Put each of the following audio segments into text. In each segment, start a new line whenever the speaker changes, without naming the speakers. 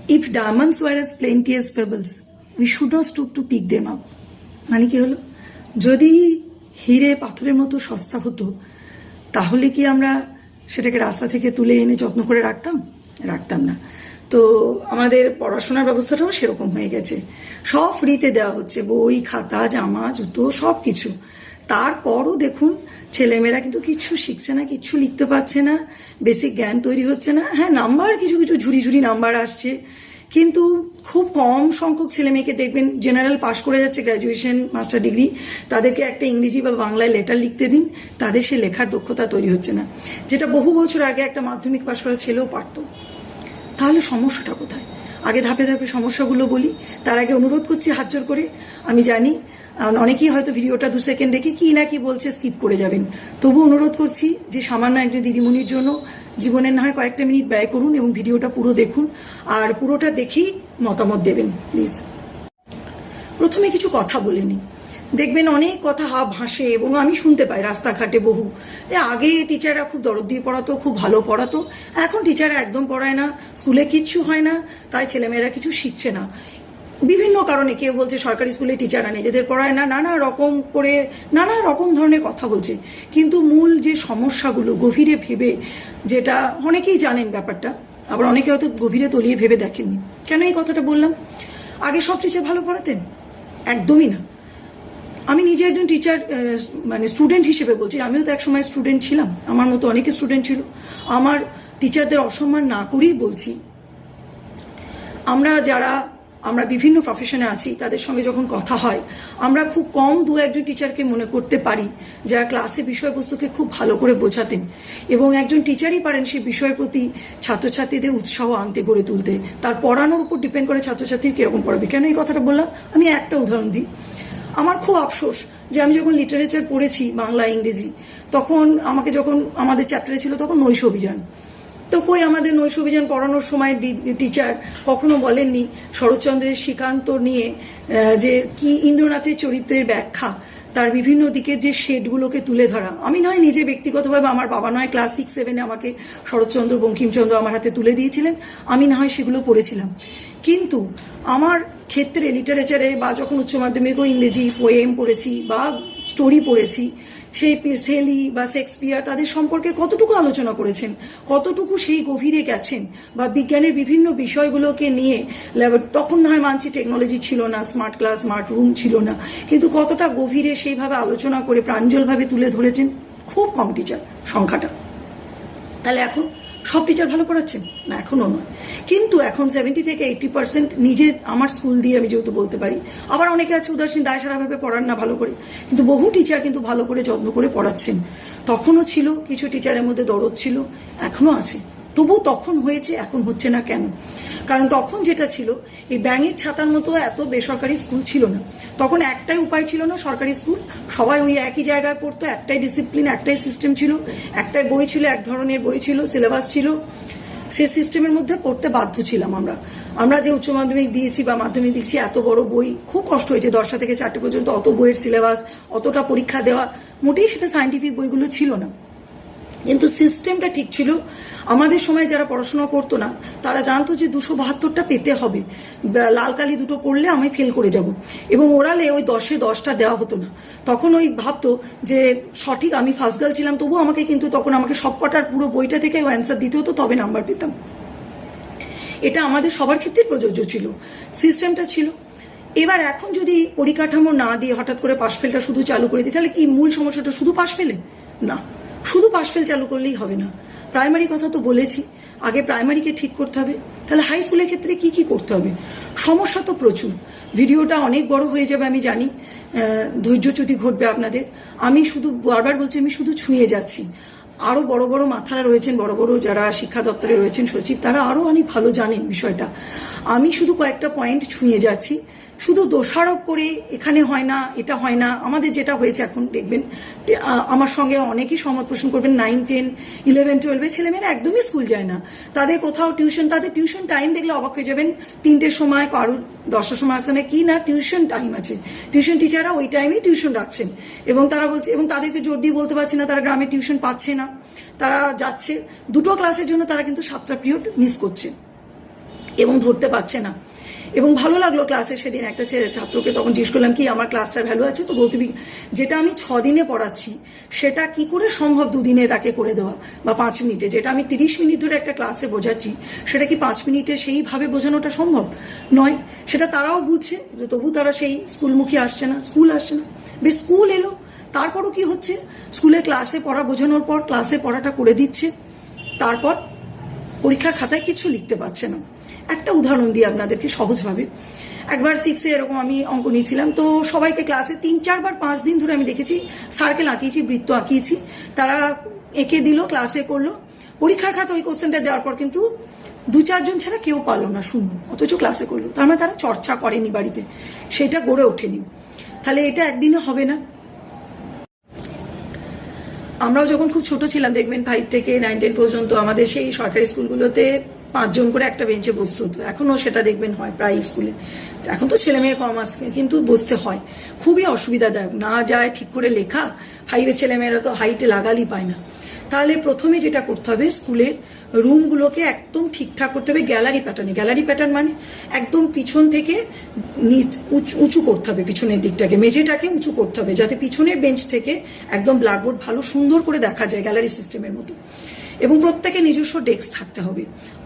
If diamonds were as plenty as pebbles, we should not stoop to pick them up. মানে কি হলো, যদি হিরে পাথরের মতো সস্তা হতো তাহলে কি আমরা সেটাকে রাস্তা থেকে তুলে এনে যত্ন করে রাখতাম না। তো আমাদের পড়াশোনার ব্যবস্থাটাও সেরকম হয়ে গেছে, সব ফ্রিতে দেওয়া হচ্ছে, বই খাতা জামা জুতো সব কিছু। তারপরও দেখুন ছেলেমেয়েরা কিন্তু কিচ্ছু শিখছে না, কিচ্ছু লিখতে পারছে না, বেসিক জ্ঞান তৈরি হচ্ছে না। হ্যাঁ, নাম্বার কিছু কিছু ঝুড়ি নাম্বার আসছে, কিন্তু খুব কম সংখ্যক ছেলে মেয়েকে দেখবেন জেনারেল পাশ করে যাচ্ছে, গ্র্যাজুয়েশন মাস্টার ডিগ্রি, তাদেরকে একটা ইংরেজি বা বাংলায় লেটার লিখতে দিন, তাদের সে লেখার দক্ষতা তৈরি হচ্ছে না, যেটা বহু বছর আগে একটা মাধ্যমিক পাশ করা ছেলেও পারত। তাহলে সমস্যাটা কোথায়? আগে ধাপে ধাপে সমস্যাগুলো বলি, তার আগে অনুরোধ করছি হাত জোর করে, আমি জানি অনেকেই হয়তো ভিডিওটা 2 সেকেন্ড দেখে কি না কি বলছে স্কিপ করে যাবেন, তবু অনুরোধ করছি যে সামান্য একজন দিদিমণির জন্য জীবনের না হয় কয়েকটা মিনিট ব্যয় করুন এবং ভিডিওটা পুরো দেখুন, আর পুরোটা দেখেই মতামত দেবেন প্লিজ। প্রথমে কিছু কথা বলে নিই, দেখবেন অনেক কথা ভাসে এবং আমি শুনতে পাই রাস্তাঘাটে বহু, আগে টিচাররা খুব দরদ দিয়ে পড়াতো, খুব ভালো পড়াতো, এখন টিচাররা একদম পড়ায় না, স্কুলে কিচ্ছু হয় না, তাই ছেলেমেয়েরা কিছু শিখছে না। বিভিন্ন কারণে কেউ বলছে সরকারি স্কুলে টিচাররা নিজেদের পড়ায় না, নানা রকম ধরনের কথা বলছে, কিন্তু মূল যে সমস্যাগুলো গভীরে ভেবে, যেটা অনেকেই জানেন ব্যাপারটা, আবার অনেকে হয়তো গভীরে তলিয়ে ভেবে দেখেননি। কেন এই কথাটা বললাম? আগে সব টিচার ভালো পড়াতেন? একদমই না। আমি নিজে একজন টিচার মানে স্টুডেন্ট হিসেবে বলছি, আমিও তো একসময় স্টুডেন্ট ছিলাম, আমার মতো অনেকে স্টুডেন্ট ছিল। আমার টিচারদের অসম্মান না করেই বলছি, আমরা বিভিন্ন প্রফেশনে আছি, তাদের সঙ্গে যখন কথা হয় আমরা খুব কম 2-1জন টিচারকে মনে করতে পারি যারা ক্লাসে বিষয়বস্তুকে খুব ভালো করে বোঝাতেন, এবং একজন টিচারই পারেন সেই বিষয়ের প্রতি ছাত্রছাত্রীদের উৎসাহ আনতে গড়ে তুলতে। তার পড়ানোর উপর ডিপেন্ড করে ছাত্রছাত্রীর কিরকম পড়াবে। কেন এই কথাটা বললাম? আমি একটা উদাহরণ দিই। আমার খুব আফসোস যে আমি যখন লিটারেচার পড়েছি বাংলা ইংরেজি, তখন আমাদের চ্যাপ্টারে ছিল তখন নৈশ অভিযান। তো কই আমাদের নৈশ অভিযান পড়ানোর সময় টিচার কখনো বলেননি শরৎচন্দ্রের শ্রীকান্ত নিয়ে যে কি ইন্দ্রনাথের চরিত্রের ব্যাখ্যা, তার বিভিন্ন দিকের যে শেডগুলোকে তুলে ধরা। আমি নয় নিজে ব্যক্তিগতভাবে, আমার বাবা নয় ক্লাস 6-7 আমাকে শরৎচন্দ্র বঙ্কিমচন্দ্র আমার হাতে তুলে দিয়েছিলেন, আমি না হয় সেগুলো পড়েছিলাম, কিন্তু আমার ক্ষেত্রে লিটারেচারে বা যখন উচ্চ মাধ্যমিকও ইংরেজি পোয়েম পড়েছি বা স্টোরি পড়েছি, সেই শেলি বা শেক্সপিয়ার তাদের সম্পর্কে কতটুকু আলোচনা করেছেন, কতটুকু সেই গভীরে গেছেন, বা বিজ্ঞানের বিভিন্ন বিষয়গুলোকে নিয়ে তখন না হয় মানছি টেকনোলজি ছিল না, স্মার্ট ক্লাস স্মার্ট রুম ছিল না, কিন্তু কতটা গভীরে সেইভাবে আলোচনা করে প্রাঞ্জলভাবে তুলে ধরেছেন। খুব কম টিচার সংখ্যাটা। তাহলে এখন সব টিচার ভালো পড়াচ্ছেন না? এখনও নয়, কিন্তু এখন 70 থেকে 80% নিজে আমার স্কুল দিয়ে আমি যেহেতু বলতে পারি। আবার অনেকে আছে উদাসীন দায় সারাভাবে পড়ান না ভালো করে, কিন্তু বহু টিচার কিন্তু ভালো করে যত্ন করে পড়াচ্ছেন। তখনও ছিল কিছু টিচারের মধ্যে দরদ ছিল, এখনও আছে, তবু তখন হয়েছে এখন হচ্ছে না কেন? কারণ তখন যেটা ছিল, এই ব্যাঙের ছাতার মতো এত বেসরকারি স্কুল ছিল না, তখন একটাই উপায় ছিল না সরকারি স্কুল, সবাই ওই একই জায়গায় পড়তো, একটাই ডিসিপ্লিন, একটাই সিস্টেম ছিল, একটাই বই ছিল, এক ধরনের বই ছিল, সিলেবাস ছিল, সে সিস্টেমের মধ্যে পড়তে বাধ্য ছিলাম আমরা যে উচ্চ মাধ্যমিক দিয়েছি বা মাধ্যমিক দিচ্ছি, এত বড় বই, খুব কষ্ট হয়েছে 10টা থেকে 4টে পর্যন্ত অত বইয়ের সিলেবাস, অতটা পরীক্ষা দেওয়া, মোটেই সেটা সায়েন্টিফিক বইগুলো ছিল না, কিন্তু সিস্টেমটা ঠিক ছিল। আমাদের সময় যারা পড়াশোনা করতো না তারা জানতো যে 272টা পেতে হবে, লাল কালি 2টো পড়লে আমি ফেল করে যাব, এবং ওরালে ওই 10-এ 10টা দেওয়া হতো না। তখন ওই ভাবতো যে সঠিক, আমি ফার্স্ট গার্ল ছিলাম তবু আমাকে, কিন্তু তখন আমাকে সবকটার পুরো বইটা থেকে অ্যান্সার দিতে হতো, তবে নাম্বার পেতাম। এটা আমাদের সবার ক্ষেত্রে প্রযোজ্য ছিল, সিস্টেমটা ছিল। এবার এখন যদি পরিকাঠামো না দিয়ে হঠাৎ করে পাশ ফেলটা শুধু চালু করে দিই, তাহলে কি মূল সমস্যাটা শুধু পাশ ফেলে? না, শুধু পাশ ফেল চালু করলেই হবে না। প্রাইমারি কথা তো বলেছি, আগে প্রাইমারিকে ঠিক করতে হবে, তাহলে হাই স্কুলের ক্ষেত্রে কি কি করতে হবে? সমস্যা তো প্রচুর, ভিডিওটা অনেক বড় হয়ে যাবে আমি জানি, ধৈর্যচ্যুতি ঘটবে আপনাদের। আমি শুধু বারবার বলছি, আমি শুধু ছুঁয়ে যাচ্ছি। আরও বড় বড় মাথারা রয়েছেন, বড় বড় যারা শিক্ষা দপ্তরে রয়েছেন সচিব, তারা আরও অনেক ভালো জানেন বিষয়টা। আমি শুধু কয়েকটা পয়েন্ট ছুঁয়ে যাচ্ছি, শুধু দোষারোপ করে এখানে হয় না, এটা হয় না। আমাদের যেটা হয়েছে এখন দেখবেন, আমার সঙ্গে অনেকেই সহমত পোষণ করবেন, 9, 10, 11, 12 ছেলেমেয়েরা একদমই স্কুল যায় না, তাদের কোথাও টিউশন, তাদের টিউশন টাইম দেখলে অবাক হয়ে যাবেন, 3টের সময়, কারোর 10টার সময় আসে না, কি না টিউশন টাইম আছে, টিউশন টিচাররা ওই টাইমেই টিউশন রাখছেন, এবং তারা বলছে, এবং তাদেরকে জোর দিয়ে বলতে পারছে না তারা গ্রামে টিউশন পাচ্ছে না, তারা যাচ্ছে 2টো ক্লাসের জন্য, তারা কিন্তু 7টা পিরিয়ড মিস করছে। এবং ধরতে পারছে না। এবং ভালো লাগলো ক্লাসে সেদিন একটা ছাত্রকে তখন জিজ্ঞেস করলাম কি আমার ক্লাসটার ভ্যালু আছে, তো ভৌতিক যেটা আমি 6 দিনে পড়াচ্ছি সেটা কি করে সম্ভব 2 দিনে তাকে করে দেওয়া বা 5 মিনিটে, যেটা আমি 30 মিনিট ধরে একটা ক্লাসে বোঝাচ্ছি সেটা কি 5 মিনিটে সেইভাবে বোঝানোটা সম্ভব নয়। সেটা তারাও বুঝছে, তবু তারা সেই স্কুলমুখী আসছে না, স্কুল আসছে না। বেশ স্কুল এলো, তারপরও কি হচ্ছে, স্কুলে ক্লাসে পড়া বোঝানোর পর ক্লাসে পড়াটা করে দিচ্ছে, তারপর পরীক্ষার খাতায় কিছু লিখতে পারছে না। একটা উদাহরণ দিই আপনাদেরকে সহজভাবে। একবার 6-এ এরকম আমি অঙ্ক নিয়েছিলাম, তো সবাইকে ক্লাসে 3-4 বার 5 দিন ধরে আমি দেখেছি সার্কেল আঁকিয়েছি, বৃত্ত আঁকিয়েছি, তারা এঁকে দিল, ক্লাসে করলো। পরীক্ষার খাতা ওই কোশ্চেনটা দেওয়ার পর কিন্তু 2-4 জন ছাড়া কেউ পারলো না, শূন্য, অথচ ক্লাসে করলো। তার মানে তারা চর্চা করেনি বাড়িতে, সেটা গড়ে ওঠেনি। তাহলে এটা একদিনে হবে না। আমরাও যখন খুব ছোট ছিলাম দেখবেন 5 থেকে 9-10 পর্যন্ত আমাদের সেই সরকারি স্কুলগুলোতে 5 জন করে একটা বেঞ্চে বসতে হতো। এখনও সেটা দেখবেন হয় প্রায় স্কুলে। এখন তো ছেলে মেয়ে কম আছে, কিন্তু বসতে হয়। খুবই অসুবিধাদায়ক, না যায় ঠিক করে লেখা। 5-এর ছেলেমেয়েরা তো হাইটে লাগালই পায় না। তাহলে প্রথমে যেটা করতে হবে, স্কুলের রুমগুলোকে একদম ঠিকঠাক করতে হবে গ্যালারি প্যাটার্নে। গ্যালারি প্যাটার্ন মানে একদম পিছন থেকে উঁচু করতে হবে, পিছনের দিকটাকে, মেঝেটাকে উঁচু করতে হবে, যাতে পিছনের বেঞ্চ থেকে একদম ব্ল্যাকবোর্ড ভালো সুন্দর করে দেখা যায় গ্যালারি সিস্টেমের মতো। এবং প্রত্যেকে নিজস্ব ডেস্ক থাকতে হবে।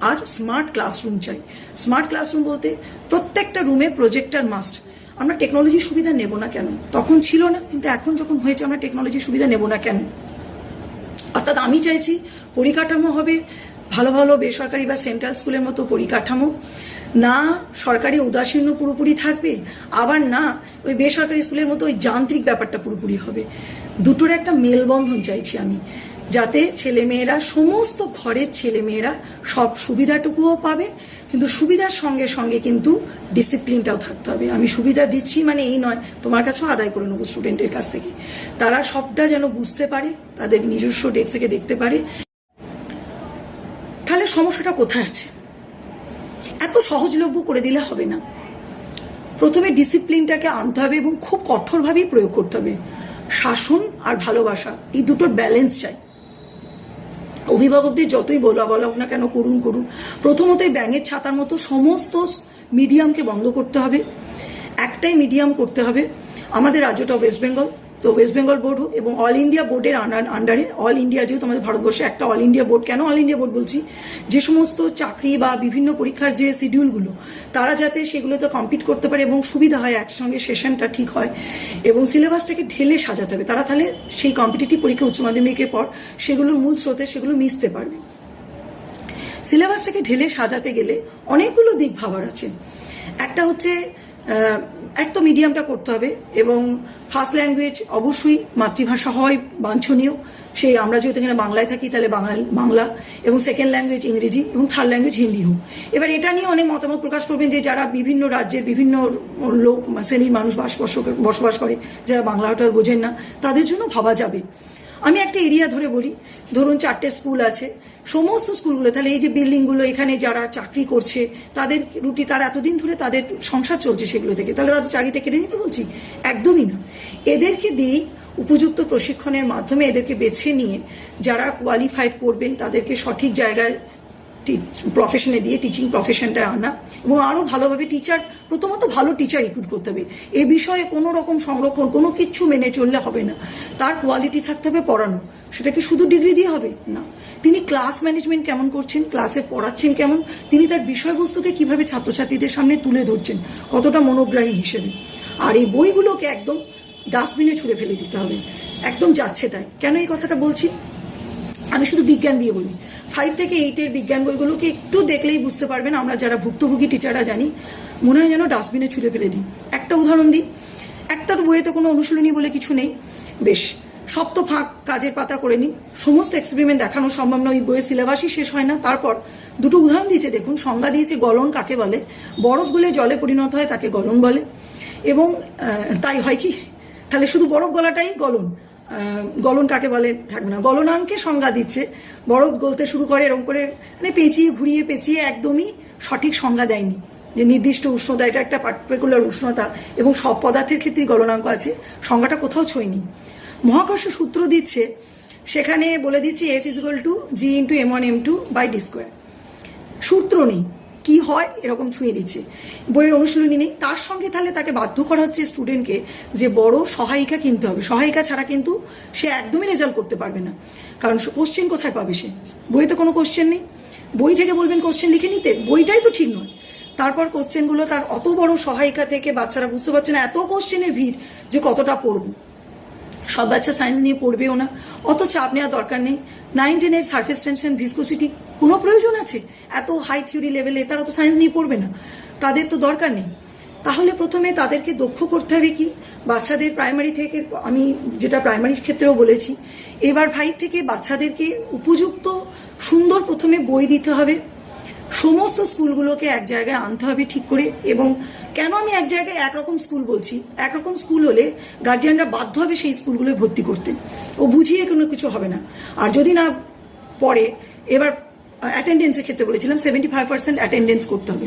আর স্মার্ট ক্লাসরুম চাই। স্মার্ট ক্লাসরুম বলতে প্রত্যেকটা রুমে প্রজেক্টর মাস্ট। আমরা টেকনোলজির সুবিধা নেব না কেন? তখন ছিল না, কিন্তু এখন যখন হয়েছে আমরা টেকনোলজির সুবিধা নেব না কেন? অর্থাৎ আমি চাইছি পরিকাঠামো হবে ভালো ভালো বেসরকারি বা সেন্ট্রাল স্কুলের মতো পরিকাঠামো, না সরকারি উদাসীন্য পুরোপুরি থাকবে, আবার না ওই বেসরকারি স্কুলের মতো ওই যান্ত্রিক ব্যাপারটা পুরোপুরি হবে। দুটোর একটা মেলবন্ধন চাইছি আমি, যাতে ছেলেমেয়েরা, সমস্ত ঘরের ছেলেমেয়েরা সব সুবিধাটুকুও পাবে, কিন্তু সুবিধার সঙ্গে সঙ্গে কিন্তু ডিসিপ্লিনটাও থাকতে হবে। আমি সুবিধা দিচ্ছি মানে এই নয় তোমার কাছেও আদায় করে নেবো স্টুডেন্টের কাছ থেকে। তারা সবটা যেন বুঝতে পারে, তাদের নিজস্ব ডেস্ক থেকে দেখতে পারে। তাহলে সমস্যাটা কোথায় আছে? এত সহজলভ্য করে দিলে হবে না। প্রথমে ডিসিপ্লিনটাকে আনতে হবে এবং খুব কঠোরভাবেই প্রয়োগ করতে হবে। শাসন আর ভালোবাসা, এই দুটোর ব্যালেন্স চাই। অভিভাবকদের যতই বলা না কেন করুন, প্রথমতই ব্যাঙের ছাতার মতো সমস্ত মিডিয়ামকে বন্ধ করতে হবে, একটাই মিডিয়াম করতে হবে। আমাদের রাজ্যটা ওয়েস্ট বেঙ্গল, তো ওয়েস্ট বেঙ্গল বোর্ড হোক এবং অল ইন্ডিয়া বোর্ডের আন্ডারে, অল ইন্ডিয়া যেহেতু আমাদের ভারতবর্ষে একটা অল ইন্ডিয়া বোর্ড। কেন অল ইন্ডিয়া বোর্ড বলছি? যে সমস্ত চাকরি বা বিভিন্ন পরীক্ষার যে শিডিউলগুলো, তারা যাতে সেগুলোতে কমপ্লিট করতে পারে এবং সুবিধা হয়, একসঙ্গে সেশনটা ঠিক হয় এবং সিলেবাসটাকে ঢেলে সাজাতে হবে। তারা তাহলে সেই কম্পিটিটিভ পরীক্ষা উচ্চ মাধ্যমিকের পর সেগুলোর মূল স্রোতে সেগুলো মিশতে পারবে। সিলেবাসটাকে ঢেলে সাজাতে গেলে অনেকগুলো দিক ভাবার আছে। একটা হচ্ছে এক তো মিডিয়ামটা করতে হবে এবং ফার্স্ট ল্যাঙ্গুয়েজ অবশ্যই মাতৃভাষা হয় বাঞ্ছনীয়। সেই আমরা যেহেতু এখানে বাংলায় থাকি তাহলে বাংলা, এবং সেকেন্ড ল্যাঙ্গুয়েজ ইংরেজি এবং থার্ড ল্যাঙ্গুয়েজ হিন্দি হোক। এবার এটা নিয়ে অনেক মতামত প্রকাশ করবেন যে যারা বিভিন্ন রাজ্যের বিভিন্ন লোক শ্রেণীর মানুষ বসবাস করে, যারা বাংলাটা বোঝেন না, তাদের জন্য ভাবা যাবে। আমি একটা এরিয়া ধরে বলি, ধরুন 4টে স্কুল আছে, সমস্ত স্কুলগুলো, তাহলে এই যে বিল্ডিংগুলো, এখানে যারা চাকরি করছে তাদের রুটি, তারা এতদিন ধরে তাদের সংসার চলছে সেগুলো থেকে, তাহলে তাদের চাকরিটা কেড়ে নিতে বলছি? একদমই না। এদেরকে দিয়ে উপযুক্ত প্রশিক্ষণের মাধ্যমে এদেরকে বেছে নিয়ে যারা কোয়ালিফাইড করবেন তাদেরকে সঠিক জায়গায় প্রফেশনে দিয়ে টিচিং প্রফেশনটা আনা এবং আরও ভালোভাবে টিচার, প্রথমত ভালো টিচার রিক্রুট করতে হবে। এ বিষয়ে কোনো রকম সংরক্ষণ কোনো কিচ্ছু মেনে চললে হবে না। তার কোয়ালিটি থাকতে হবে পড়ানো। সেটা কি শুধু ডিগ্রি দিয়ে হবে না? তিনি ক্লাস ম্যানেজমেন্ট কেমন করছেন, ক্লাসে পড়াচ্ছেন কেমন, তিনি তার বিষয়বস্তুকে কিভাবে ছাত্রছাত্রীদের সামনে তুলে ধরছেন, কতটা মনোগ্রাহী হিসেবে। আর এই বইগুলোকে একদম ডাস্টবিনে ছুঁড়ে ফেলে দিতে হবে, একদম যাচ্ছে তাই। কেন এই কথাটা বলছি? আমি শুধু বিজ্ঞান দিয়ে বলি। 5 থেকে 8-এর বিজ্ঞান বইগুলোকে একটু দেখলেই বুঝতে পারবেন, আমরা যারা ভুক্তভোগী টিচাররা জানি, মনে হয় যেন ডাস্টবিনে ছুঁড়ে ফেলে দিই। একটা উদাহরণ দিই, একটা বইয়েতে কোনো অনুশীলনী বলে কিছু নেই, বেশ সপ্ত ফাঁক কাজের পাতা করে নিই, সমস্ত এক্সপেরিমেন্ট দেখানো সম্ভব নয়, ওই বইয়ের সিলেবাসই শেষ হয় না। তারপর দুটো উদাহরণ দিয়েছে, দেখুন, সংজ্ঞা দিয়েছে গলন কাকে বলে, বরফ গলে জলে পরিণত হয় তাকে গলন বলে, এবং তাই হয় কি, তাহলে শুধু বরফ গলাটাই গলন, গলন কাকে বলে থাকবে না। গলনাঙ্কে সংজ্ঞা দিচ্ছে, বরফ গলতে শুরু করে এরকম করে, মানে পেঁচিয়ে ঘুরিয়ে পেঁচিয়ে একদমই সঠিক সংজ্ঞা দেয়নি যে নির্দিষ্ট উষ্ণতা, এটা একটা পার্টিকুলার উষ্ণতা এবং সব পদার্থের ক্ষেত্রেই গলনাঙ্ক আছে, সংজ্ঞাটা কোথাও ছয়নি। মহাকর্ষ সূত্র দিচ্ছে, সেখানে বলে দিচ্ছে F = G × M1 M2/d²। সূত্র নেই, কি হয় এরকম ছুঁয়ে দিচ্ছে, বইয়ের অনুশীলনী নেই। তার সঙ্গে তাহলে তাকে বাধ্য করা হচ্ছে স্টুডেন্টকে যে বড় সহায়িকা কিনতে হবে, সহায়িকা ছাড়া কিন্তু সে একদমই রেজাল্ট করতে পারবে না। কারণ কোশ্চেন কোথায় পাবে সে? বইতে কোনো কোশ্চেন নেই, বই থেকে বলবেন কোশ্চেন লিখে নিতে, বইটাই তো ঠিক নয়। তারপর কোশ্চেনগুলো তার অত বড় সহায়িকা থেকে বাচ্চারা বুঝতে পারছে না, এত কোশ্চেনের ভিড় যে কতটা পড়বো। সব বাচ্চা সায়েন্স নিয়ে পড়বেও না, অত চাপ নেওয়ার দরকার নেই। 9-10-এর সারফেস টেনশন, ভিসকোসিটি কোনো প্রয়োজন আছে? এত হাই থিওরি লেভেলে তারা তো সায়েন্স নিয়ে পড়বে না, তাদের তো দরকার নেই। তাহলে প্রথমে তাদেরকে দক্ষ করতে হবে কি, বাচ্চাদের প্রাইমারি থেকে, আমি যেটা প্রাইমারির ক্ষেত্রেও বলেছি, এবার 5 থেকে বাচ্চাদেরকে উপযুক্ত সুন্দর প্রথমে বই দিতে হবে। সমস্ত স্কুলগুলোকে এক জায়গায় আনতে হবে ঠিক করে। এবং কেন আমি এক জায়গায় একরকম স্কুল বলছি, একরকম স্কুল হলে গার্জিয়ানরা বাধ্য হবে সেই স্কুলগুলোয় ভর্তি করতে, ও বুঝিয়ে কোনো কিছু হবে না। আর যদি না পড়ে, এবার অ্যাটেন্ডেন্সের ক্ষেত্রে বলেছিলাম 75% অ্যাটেন্ডেন্স করতে হবে।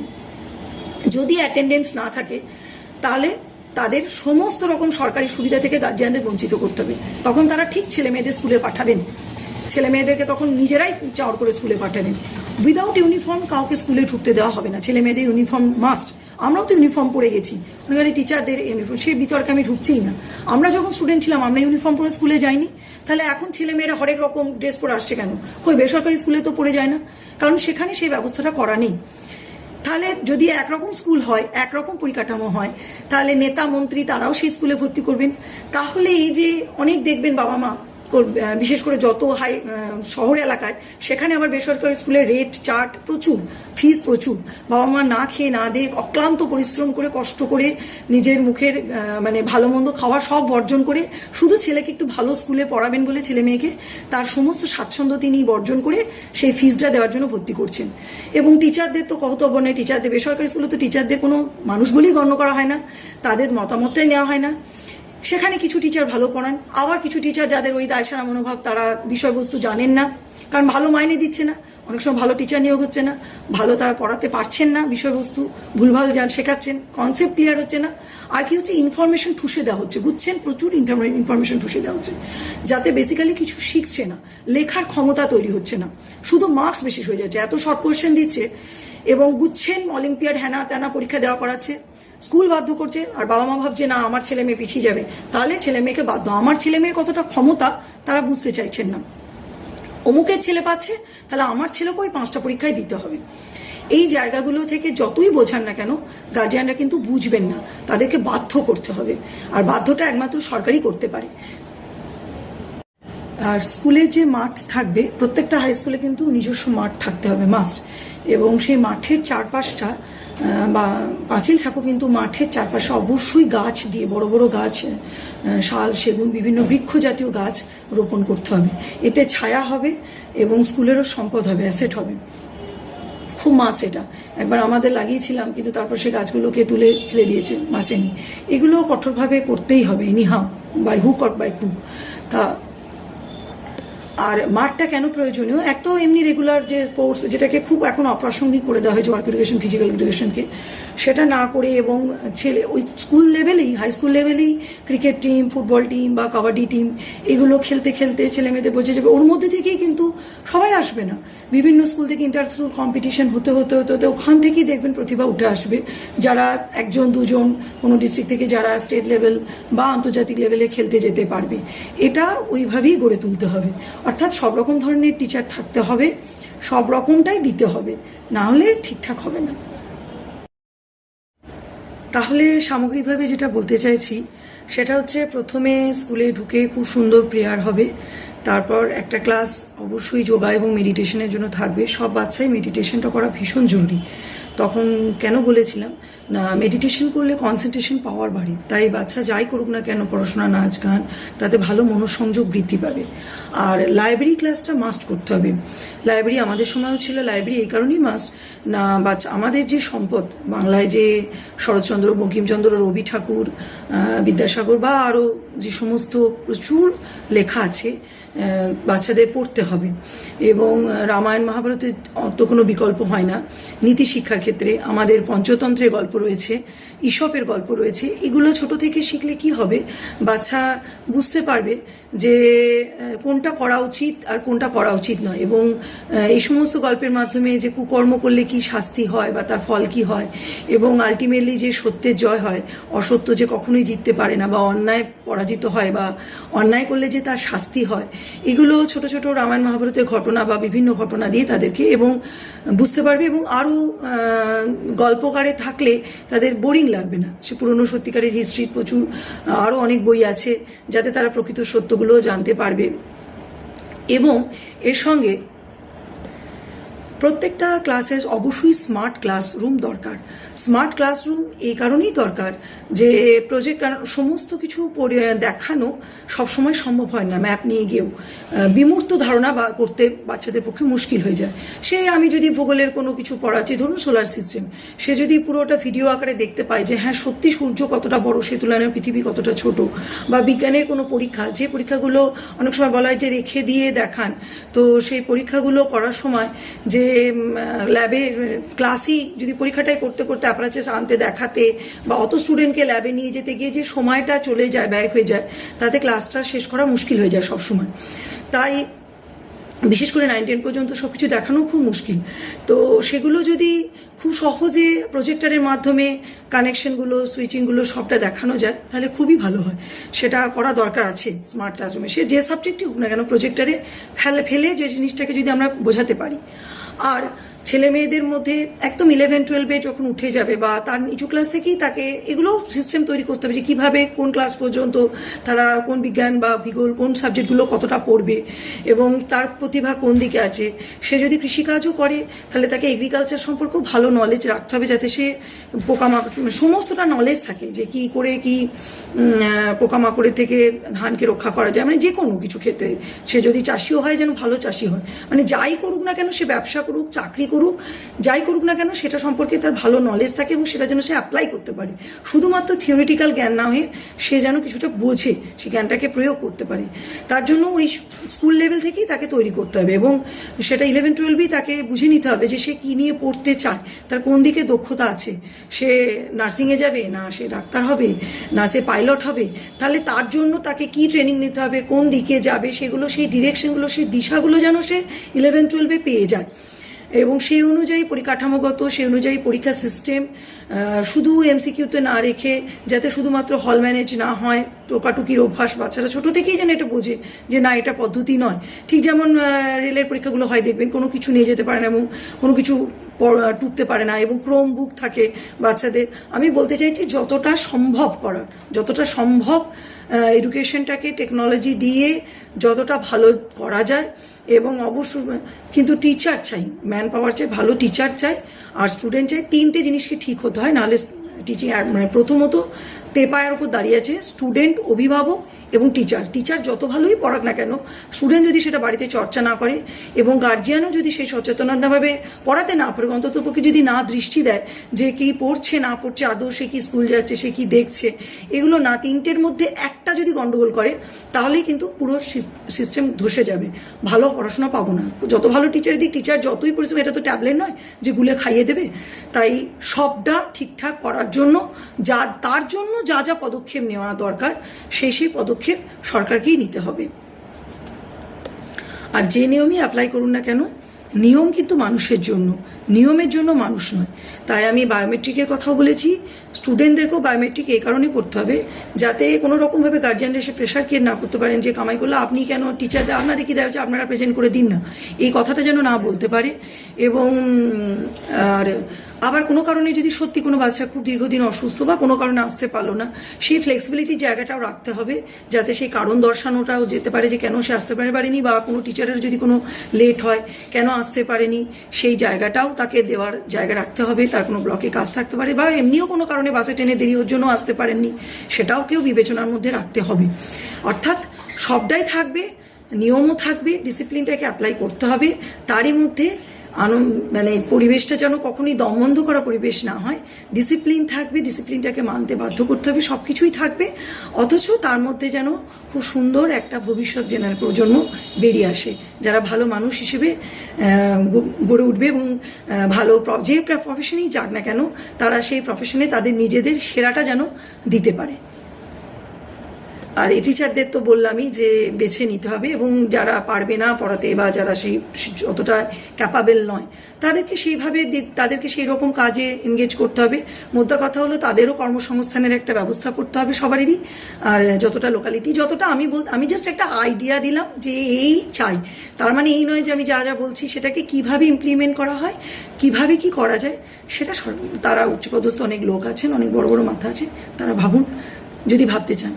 যদি অ্যাটেন্ডেন্স না থাকে তাহলে তাদের সমস্ত রকম সরকারি সুবিধা থেকে গার্জিয়ানদের বঞ্চিত করতে হবে। তখন তারা ঠিক ছেলে মেয়েদের স্কুলে পাঠাবেন, ছেলে মেয়েদেরকে তখন নিজেরাই চাওয়ার করে স্কুলে পাঠাবেন। উইদাউট ইউনিফর্ম কাউকে স্কুলে ঢুকতে দেওয়া হবে না, ছেলে মেয়েদের ইউনিফর্ম মাস্ট। আমরাও তো ইউনিফর্ম পরে গেছি, অনেকগুলি টিচারদের ইউনিফর্ম, সেই বিতর্কে আমি ঢুকছিই না। আমরা যখন স্টুডেন্ট ছিলাম আমরা ইউনিফর্ম পরে স্কুলে যাইনি, তাহলে এখন ছেলে মেয়েরা হরেক রকম ড্রেস পরে আসছে কেন? কই বেসরকারি স্কুলে তো পড়ে যায় না, কারণ সেখানে সেই ব্যবস্থাটা করা নেই। তাহলে যদি একরকম স্কুল হয়, একরকম পরিকাঠামো হয়, তাহলে নেতা মন্ত্রী তারাও সেই স্কুলে ভর্তি করবেন। তাহলে এই যে অনেক দেখবেন বাবা মা, বিশেষ করে যত হাই শহর এলাকায়, সেখানে আবার বেসরকারি স্কুলের রেট চার্ট প্রচুর, ফিস প্রচুর। বাবা মা না খেয়ে না দিয়ে অক্লান্ত পরিশ্রম করে কষ্ট করে নিজের মুখের মানে ভালো মন্দ খাওয়া সব বর্জন করে শুধু ছেলেকে একটু ভালো স্কুলে পড়াবেন বলে ছেলে মেয়েকে তার সমস্ত স্বাচ্ছন্দ্য তিনি বর্জন করে সেই ফিসটা দেওয়ার জন্য ভর্তি করছেন। এবং টিচারদের তো কর্তব্য নেই, টিচারদের বেসরকারি স্কুলে তো টিচারদের কোনো মানুষ বলেই গণ্য করা হয় না, তাদের মতামতটাই নেওয়া হয় না। সেখানে কিছু টিচার ভালো পড়ান, আবার কিছু টিচার যাদের ওই দায়সারা মনোভাব, তারা বিষয়বস্তু জানেন না, কারণ ভালো মাইনে দিচ্ছে না, অনেক সময় ভালো টিচার নিয়োগ হচ্ছে না, ভালো তারা পড়াতে পারছেন না, বিষয়বস্তু ভুলভাল শেখাচ্ছেন, কনসেপ্ট ক্লিয়ার হচ্ছে না। আর কি হচ্ছে, ইনফরমেশন ঠুসে দেওয়া হচ্ছে, বুঝছেন, প্রচুর ইনফরমেশন ঠুসে দেওয়া হচ্ছে, যাতে বেসিক্যালি কিছু শিখছে না, লেখার ক্ষমতা তৈরি হচ্ছে না, শুধু মার্কস বেশি হয়ে যাচ্ছে, এত শর্ট কোয়েশ্চেন দিচ্ছে এবং বুঝছেন অলিম্পিয়াড হ্যানা ত্যানা পরীক্ষা দেওয়া করাচ্ছে, স্কুল বাধ্য করছে। আর বাবা মা ভাবছে না আমার ছেলে মেয়ে পিছিয়ে যাবে, তাহলে ছেলে মেয়েকে বাধ্য, আমার ছেলে মেয়ের কতটা ক্ষমতা তারা বুঝতে চাইছেন না। অমুকের ছেলে পাচ্ছে, তাহলে আমার ছেলেকে ওই 5টা পরীক্ষায় দিতে হবে। এই জায়গাগুলো থেকে যতই বোঝান না কেন গার্জিয়ানরা কিন্তু বুঝবেন না, তাদেরকে বাধ্য করতে হবে। আর বাধ্যটা একমাত্র সরকারই করতে পারে। আর স্কুলের যে মাঠ থাকবে, প্রত্যেকটা হাই স্কুলে কিন্তু নিজস্ব মাঠ থাকতে হবে মাস্ট। এবং সেই মাঠের চারপাশটা বা পাঁচিল থাকুক, কিন্তু মাঠের চারপাশে অবশ্যই গাছ দিয়ে, বড় বড় গাছ, শাল, সেগুন, বিভিন্ন বৃক্ষ জাতীয় গাছ রোপণ করতে হবে। এতে ছায়া হবে এবং স্কুলেরও সম্পদ হবে, অ্যাসেট হবে। খুব মাছ এটা একবার আমাদের লাগিয়েছিলাম, কিন্তু তারপর সেই গাছগুলোকে তুলে ফেলে দিয়েছে, বাঁচেনি। এগুলো কঠোরভাবে করতেই হবে, anyhow, by hook or by crook. তা আর মাঠটা কেন প্রয়োজনীয়, এক তো এমনি রেগুলার যে স্পোর্টস, যেটাকে খুব এখন অপ্রাসঙ্গিক করে দেওয়া হয়েছে, ওয়ার্ক এডুকেশন, ফিজিক্যাল এডুকেশনকে, সেটা না করে এবং ছেলে ওই স্কুল লেভেলেই, হাই স্কুল লেভেলেই ক্রিকেট টিম, ফুটবল টিম বা কাবাডি টিম, এগুলো খেলতে খেলতে ছেলে মেয়েদের বোঝা যাবে। ওর মধ্যে থেকেই কিন্তু সবাই আসবে না, বিভিন্ন স্কুল থেকে ইন্টার স্কুল কম্পিটিশন হতে হতে হতে হতে ওখান থেকেই দেখবেন প্রতিভা উঠে আসবে, যারা একজন দুজন কোনো ডিস্ট্রিক্ট থেকে যারা স্টেট লেভেল বা আন্তর্জাতিক লেভেলে খেলতে যেতে পারবে। এটা ওইভাবেই গড়ে তুলতে হবে। অর্থাৎ সব রকম ধরনের টিচার থাকতে হবে, সব রকমটাই দিতে হবে, না হলে ঠিকঠাক হবে না। তাহলে সামগ্রিকভাবে যেটা বলতে চাইছি সেটা হচ্ছে, প্রথমে স্কুলে ঢুকে খুব সুন্দর প্রেয়ার হবে, তারপর একটা ক্লাস অবশ্যই যোগা এবং মেডিটেশনের জন্য থাকবে। সব বাচ্চাই মেডিটেশনটা করা ভীষণ জরুরি। তখন কেন বলেছিলাম না, মেডিটেশন করলে কনসেন্ট্রেশন পাওয়ার বাড়ে, তাই বাচ্চা যাই করুক না কেন, পড়াশোনা, নাচ গান, তাতে ভালো মনোসংযোগ বৃদ্ধি পাবে। আর লাইব্রেরি ক্লাসটা মাস্ট করতে হবে। লাইব্রেরি আমাদের সময়ও ছিল, লাইব্রেরি এই কারণেই মাস্ট না, বাচ্চা আমাদের যে সম্পদ, বাংলায় যে শরৎচন্দ্র, বঙ্কিমচন্দ্র, রবি ঠাকুর, বিদ্যাসাগর বা আরও যে সমস্ত প্রচুর লেখা আছে, বাচ্চাদের পড়তে হবে। এবং রামায়ণ মহাভারতের তো কোনো বিকল্প হয় না। নীতি শিক্ষার ক্ষেত্রে আমাদের পঞ্চতন্ত্রের গল্প রয়েছে, ঈশপের গল্প রয়েছে। এগুলো ছোট থেকে শিখলে কি হবে, বাচ্চা বুঝতে পারবে যে কোনটা করা উচিত আর কোনটা করা উচিত নয়। এবং এই সমস্ত গল্পের মাধ্যমে যে কুকর্ম করলে কি শাস্তি হয় বা তার ফল কি হয়, এবং আলটিমেটলি যে সত্যের জয় হয়, অসত্য যে কখনোই জিততে পারে না, বা অন্যায় পরাজিত হয়, বা অন্যায় করলে যে তার শাস্তি হয়, এগুলো ছোট ছোট রামায়ণ মহাভারতের ঘটনা বা বিভিন্ন ঘটনা দিয়ে তাদেরকে এবং বুঝতে পারবে। এবং আরও গল্পকারে থাকলে তাদের বোরিং লাগবে না। সে পুরনো সত্যিকারের হিস্ট্রি প্রচুর আরও অনেক বই আছে যাতে তারা প্রকৃত সত্যগুলো জানতে পারবে। এবং এর সঙ্গে প্রত্যেকটা ক্লাসে অবশ্যই স্মার্ট ক্লাসরুম দরকার। স্মার্ট ক্লাসরুম এই কারণেই দরকার যে প্রজেক্ট সমস্ত কিছু দেখানো সবসময় সম্ভব হয় না। ম্যাপ নিয়ে গিয়েও বিমূর্ত ধারণা বা করতে বাচ্চাদের পক্ষে মুশকিল হয়ে যায়। সে আমি যদি ভূগোলের কোনো কিছু পড়াচ্ছি, ধরুন সোলার সিস্টেম, সে যদি পুরোটা ভিডিও আকারে দেখতে পায় যে হ্যাঁ সত্যি সূর্য কতটা বড়, সে তুলনায় পৃথিবী কতটা ছোট, বা বিজ্ঞানের কোনো পরীক্ষা, যে পরীক্ষাগুলো অনেক সময় বলা হয় যে রেখে দিয়ে দেখান, তো সেই পরীক্ষাগুলো করার সময় যে ল্যাবে ক্লাসই যদি পরীক্ষাটাই করতে করতে অ্যাপারেচার আনতে দেখাতে বা অত স্টুডেন্টকে ল্যাবে নিয়ে যেতে গিয়ে যে সময়টা চলে যায়, ব্যয় হয়ে যায়, তাতে ক্লাসটা শেষ করা মুশকিল হয়ে যায় সবসময়। তাই বিশেষ করে 9-10 পর্যন্ত সব কিছু দেখানো খুব মুশকিল। তো সেগুলো যদি খুব সহজে প্রজেক্টরের মাধ্যমে কানেকশনগুলো, সুইচিংগুলো সবটা দেখানো যায়, তাহলে খুবই ভালো হয়। সেটা করা দরকার আছে স্মার্ট ক্লাসরুমে। সে যে সাবজেক্টই হোক না কেন, প্রজেক্টরে ফেলে যে জিনিসটাকে যদি আমরা বোঝাতে পারি। আর ছেলে মেয়েদের মধ্যে একদম 11-12-এ যখন উঠে যাবে বা তার নিচু ক্লাস থেকেই তাকে এগুলো সিস্টেম তৈরি করতে হবে যে কীভাবে কোন ক্লাস পর্যন্ত তারা কোন বিজ্ঞান বা ভূগোল কোন সাবজেক্টগুলো কতটা পড়বে এবং তার প্রতিভা কোন দিকে আছে। সে যদি কৃষিকাজও করে তাহলে তাকে এগ্রিকালচার সম্পর্কেও ভালো নলেজ রাখতে হবে, যাতে সে পোকামাকড় সমস্তটা নলেজ থাকে যে কী করে কি পোকামাকড়ের থেকে ধানকে রক্ষা করা যায়, মানে যে কোনো কিছু ক্ষেত্রে। সে যদি চাষিও হয় যেন ভালো চাষি হয়, মানে যাই করুক না কেন, সে ব্যবসা করুক, চাকরি করুক, যাই করুক না কেন, সেটা সম্পর্কে তার ভালো নলেজ থাকে এবং সেটা যেন সে অ্যাপ্লাই করতে পারে। শুধুমাত্র থিওরিটিক্যাল জ্ঞান না হয়ে সে যেন কিছুটা বোঝে, সে জ্ঞানটাকে প্রয়োগ করতে পারে। তার জন্য ওই স্কুল লেভেল থেকেই তাকে তৈরি করতে হবে এবং সেটা 11-12এই তাকে বুঝে নিতে হবে যে সে কী নিয়ে পড়তে চায়, তার কোন দিকে দক্ষতা আছে। সে নার্সিংয়ে যাবে, না সে ডাক্তার হবে, না সে পাইলট হবে, তাহলে তার জন্য তাকে কি ট্রেনিং নিতে হবে, কোন দিকে যাবে, সেগুলো সেই ডিরেকশনগুলো, সেই দিশাগুলো যেন সে 11-12-এ পেয়ে যায়। এবং সেই অনুযায়ী পরিকাঠামোগত, সেই অনুযায়ী পরীক্ষা সিস্টেম শুধু এমসিকিউতে না রেখে, যাতে শুধুমাত্র হল ম্যানেজ না হয়, টোকাটুকির অভ্যাস বাচ্চারা ছোটো থেকেই যেন এটা বোঝে যে না এটা পদ্ধতি নয়। ঠিক যেমন রেলের পরীক্ষাগুলো হয়, দেখবেন কোনো কিছু নিয়ে যেতে পারে না এবং কোনো কিছু টুকতে পারে না, এবং ক্রোম বুক থাকে বাচ্চাদের। আমি বলতে চাইছি যতটা সম্ভব করার, যতটা সম্ভব এডুকেশনটাকে টেকনোলজি দিয়ে যতটা ভালো করা যায়। এবং অবশ্যই কিন্তু টিচার চাই, ম্যান পাওয়ার চাই, ভালো টিচার চাই, আর স্টুডেন্ট চাই। তিনটে জিনিসকে ঠিক হতে হয়, নাহলে টিচিং মানে প্রথমত তেপায়ের উপর দাঁড়িয়ে আছে স্টুডেন্ট, অভিভাবক এবং টিচার। টিচার যত ভালোই পড়াক না কেন, স্টুডেন্ট যদি সেটা বাড়িতে চর্চা না করে এবং গার্জিয়ানও যদি সেই সচেতনতাভাবে পড়াতে না পারে, অন্ততপক্ষে যদি না দৃষ্টি দেয় যে কি পড়ছে না পড়ছে, আদৌ সে কি স্কুল যাচ্ছে, সে কি দেখছে, এগুলো না, তিনটের মধ্যে একটা যদি গন্ডগোল করে, তাহলেই কিন্তু পুরো সিস্টেম ধসে যাবে, ভালো পড়াশোনা পাবো না। যত ভালো টিচারের দিক, টিচার যতই পরিশ্রম, এটা তো ট্যাবলেট নয় যে গুলে খাইয়ে দেবে। তাই সবটা ঠিকঠাক করার জন্য তার জন্য যা যা পদক্ষেপ নেওয়া দরকার, সেই পদক্ষেপ সরকারকেই নিতে হবে। আর যে নিয়মই অ্যাপ্লাই করুন না কেন, নিয়ম কিন্তু মানুষের জন্য, নিয়মের জন্য মানুষ নয়। তাই আমি বায়োমেট্রিকের কথাও বলেছি, স্টুডেন্টদেরকেও বায়োমেট্রিক এই কারণে করতে হবে যাতে কোনো রকমভাবে গার্জিয়ানরা এসে প্রেশার ক্রিয়েট না করতে পারেন যে কামাই করলে আপনি কেন টিচারদের আপনাদের কি দেওয়া হচ্ছে, আপনারা প্রেজেন্ট করে দিন না, এই কথাটা যেন না বলতে পারে। এবং আর আবার কোনো কারণে যদি সত্যি কোনো বাচ্চা খুব দীর্ঘদিন অসুস্থ বা কোনো কারণে আসতে পারলো না, সেই ফ্লেক্সিবিলিটির জায়গাটাও রাখতে হবে, যাতে সেই কারণ দর্শানোটাও যেতে পারে যে কেন সে আসতে পারেনি, বা কোনো টিচারের যদি কোনো লেট হয় কেন আসতে পারেনি, সেই জায়গাটাও তাকে দেওয়ার জায়গা রাখতে হবে। তার কোনো ব্লকে কাজ থাকতে পারে বা এমনিও কোনো কারণে বাসে ট্রেনে দেরি হওয়ার জন্য আসতে পারেননি, সেটাও কেউ বিবেচনার মধ্যে রাখতে হবে। অর্থাৎ সবটাই থাকবে, নিয়মও থাকবে, ডিসিপ্লিনটাকে অ্যাপ্লাই করতে হবে, তারই মধ্যে মানে পরিবেশটা যেন কখনোই দমবন্ধ করা পরিবেশ না হয়, ডিসিপ্লিন থাকবে, ডিসিপ্লিনটাকে মানতে বাধ্য করতে হবে, সব কিছুই থাকবে, অথচ তার মধ্যে যেন খুব সুন্দর একটা ভবিষ্যৎ প্রজন্ম বেরিয়ে আসে, যারা ভালো মানুষ হিসেবে গড়ে উঠবে এবং ভালো যে প্রফেশনেই যাক না কেন তারা সেই প্রফেশনে তাদের নিজেদের সেরাটা যেন দিতে পারে। আর এই টিচারদের তো বললামই যে বেছে নিতে হবে, এবং যারা পারবে না পড়াতে বা যারা সেই অতটা ক্যাপাবেল নয় তাদেরকে সেই রকম কাজে এনগেজ করতে হবে। মোদ্দা কথা হলো তাদেরও কর্মসংস্থানের একটা ব্যবস্থা করতে হবে সবারই। আর যতটা লোকালিটি, যতটা আমি জাস্ট একটা আইডিয়া দিলাম যে এই চাই, তার মানে এই নয় যে আমি যা যা বলছি সেটাকে কিভাবে ইমপ্লিমেন্ট করা হয়, কিভাবে কি করা যায় সেটা তারা উচ্চপদস্থ অনেক লোক আছেন, অনেক বড় বড় মাথা আছে, তারা ভাবুন যদি ভাবতে চান।